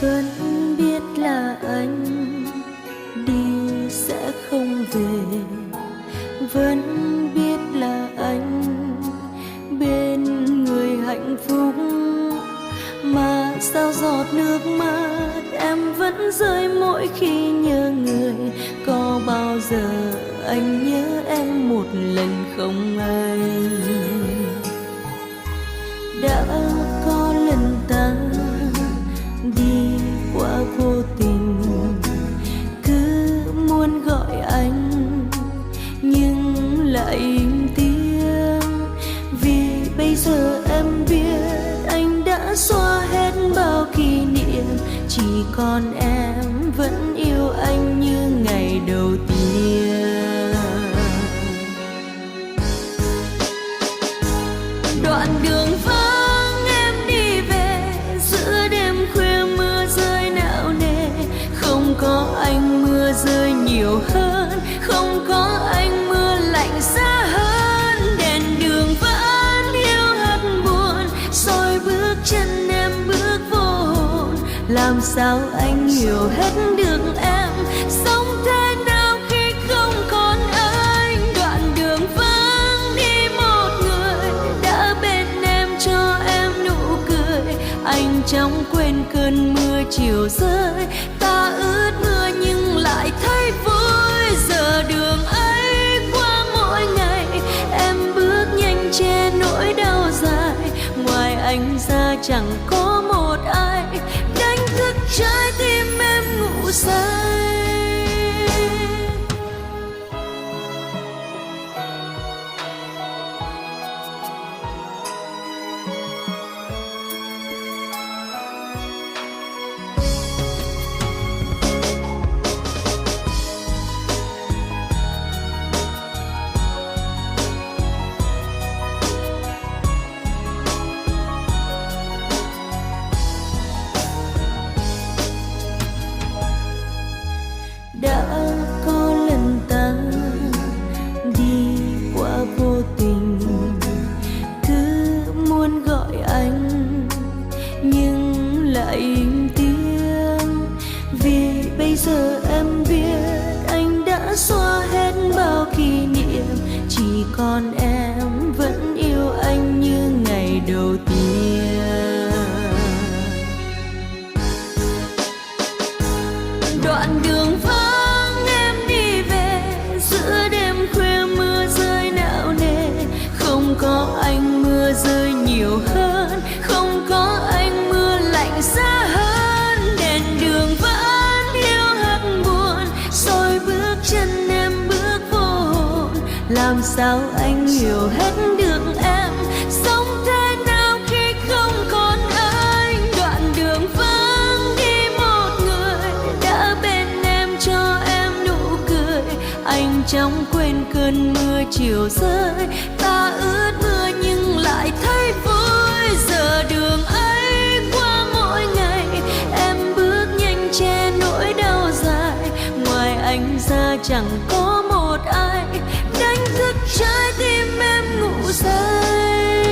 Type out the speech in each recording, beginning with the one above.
Vẫn biết là anh đi sẽ không về, vẫn biết là anh bên người hạnh phúc, mà sao giọt nước mắt em vẫn rơi mỗi khi nhớ người. Có bao giờ anh nhớ em một lần không anh? Đã có lần ta đi qua vô tình, cứ muốn gọi anh nhưng lại im tiếng, vì bây giờ em biết anh đã xóa hết bao kỷ niệm, chỉ còn em vẫn yêu anh như ngày đầu tiên. Đoạn đường vắng em đi về giữa đêm khuya, mưa rơi não nề, không có anh mưa rơi nhiều hơn, không có anh mưa lạnh giá hơn. Đèn đường vẫn hiu hắt buồn, soi bước chân em bước vô hồn. Làm sao anh hiểu hết được em sống thế nào khi không còn anh? Đoạn đường vắng đi một người đã bên em cho em nụ cười. Anh chẳng quên cơn mưa chiều rơi, ta ướt mưa nhưng lại thấy vui. Giờ đường ấy qua mỗi ngày, em bước nhanh che nỗi đau dài. Ngoài anh ra chẳng có một ai đánh thức trái tim em ngủ say. Đã có lần ta đi qua vô tình, cứ muốn gọi anh nhưng lại im tiếng, vì bây giờ em biết anh đã xóa hết bao kỷ niệm, chỉ còn em vẫn yêu anh như ngày đầu tiên. Đoạn đường vắng em đi về giữa đêm khuya, mưa rơi não nề, không có anh mưa rơi nhiều hơn, không có anh mưa lạnh giá hơn. Đèn đường vẫn hiu hắt buồn, soi bước chân em bước vô hồn. Làm sao anh hiểu hết được em sống thế nào khi không còn anh? Đoạn đường vắng đi một người đã bên em cho em nụ cười. Anh chẳng quên cơn mưa chiều rơi, ta ướt mưa nhưng lại thấy vui. Giờ đường ấy qua mỗi ngày, em bước nhanh che nỗi đau dài. Ngoài anh ra chẳng có một ai đánh thức trái tim em ngủ say.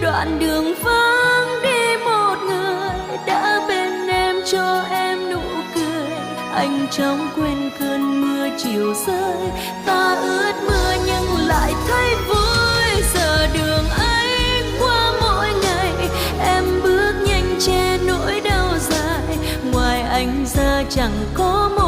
Đoạn đường vắng đi một người đã bên em cho em nụ cười. Anh chẳng quên cơn mưa chiều rơi, ta ướt mưa nhưng lại thấy vui. Giờ đường ấy qua mỗi ngày, em bước nhanh che nỗi đau dài. Ngoài anh ra chẳng có một